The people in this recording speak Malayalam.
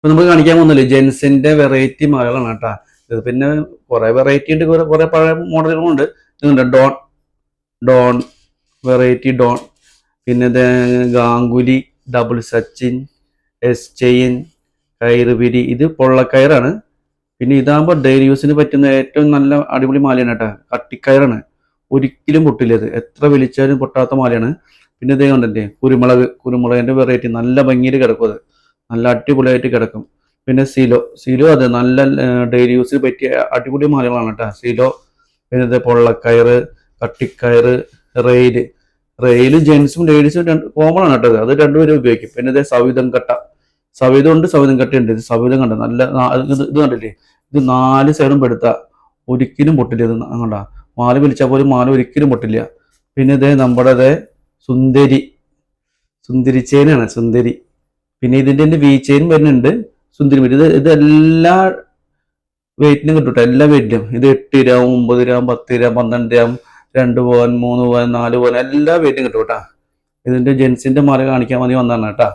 ഇപ്പൊ നമുക്ക് കാണിക്കാൻ പോകുന്നില്ല ജെൻസിന്റെ വെറൈറ്റി മാലകളാണ് കേട്ടാ. ഇത് പിന്നെ കുറെ വെറൈറ്റി ഉണ്ട്, കുറെ പഴയ മോഡലുകളും ഉണ്ട്. ഇതുണ്ട് ഡോൺ, ഡോൺ വെറൈറ്റി ഡോൺ, പിന്നെ ഇത് Ganguly, double Sachin, S chain, കയറുപിരി. ഇത് പൊള്ളക്കയറാണ്. പിന്നെ ഇതാകുമ്പോൾ ഡെയിലി യൂസിന് പറ്റുന്ന ഏറ്റവും നല്ല അടിപൊളി മാലയാണ് കേട്ടോ. കട്ടിക്കയറാണ്, ഒരിക്കലും പൊട്ടില്ല. ഇത് എത്ര വലിച്ചാലും പൊട്ടാത്ത മാലയാണ്. പിന്നെ ഇതേ കണ്ടല്ലേ കുരുമുളക്, കുരുമുളകിന്റെ വെറൈറ്റി നല്ല ഭംഗിയിൽ കിടക്കും. അത് നല്ല അടിപൊളിയായിട്ട് കിടക്കും. പിന്നെ സിലോ, സിലോ അത് നല്ല ഡെയിലി യൂസിന് പറ്റിയ അടിപൊളി മാലകളാണ് കേട്ടോ സിലോ. പിന്നെ ഇത് പൊള്ളക്കയറ്, കട്ടിക്കയറ്, റെയില്. റെയില് ജെൻസും ലേഡീസും കോമൺ ആണ് കേട്ടോ. അത് രണ്ടുപേരും ഉപയോഗിക്കും. പിന്നെ ഇത് സവിതം കട്ട, സവിതം ഉണ്ട്, സവിതം കട്ടയുണ്ട്. ഇത് സവിതം കണ്ട നല്ല ഇത് കണ്ടില്ലേ, ഇത് 4 സൈഡും പെടുത്ത ഒരിക്കലും പൊട്ടില്ല. ഇത് കണ്ട മാല വലിച്ചാൽ പോലും മാല ഒരിക്കലും പൊട്ടില്ല. പിന്നെ ഇത് നമ്മുടെ സുന്ദരി, സുന്ദരി ചെയിനാണ് സുന്ദരി. പിന്നെ ഇതിന്റെ വി ചെയിൻ വരുന്നുണ്ട് സുന്ദരി. ഇത് എല്ലാ വെയിറ്റിനും കിട്ടും, എല്ലാ വെയിറ്റിലും. ഇത് 8 ഗ്രാം, 9 ഗ്രാം, 10 ഗ്രാം, 12 ഗ്രാം, 2 പവൻ, 3 പവൻ, 4 പവൻ എല്ലാ വെയിറ്റും കിട്ടും കേട്ടാ. ഇതിന്റെ ജെൻസിന്റെ മാല കാണിക്കാൻ വേണ്ടി വന്നതാണ് കേട്ടാ.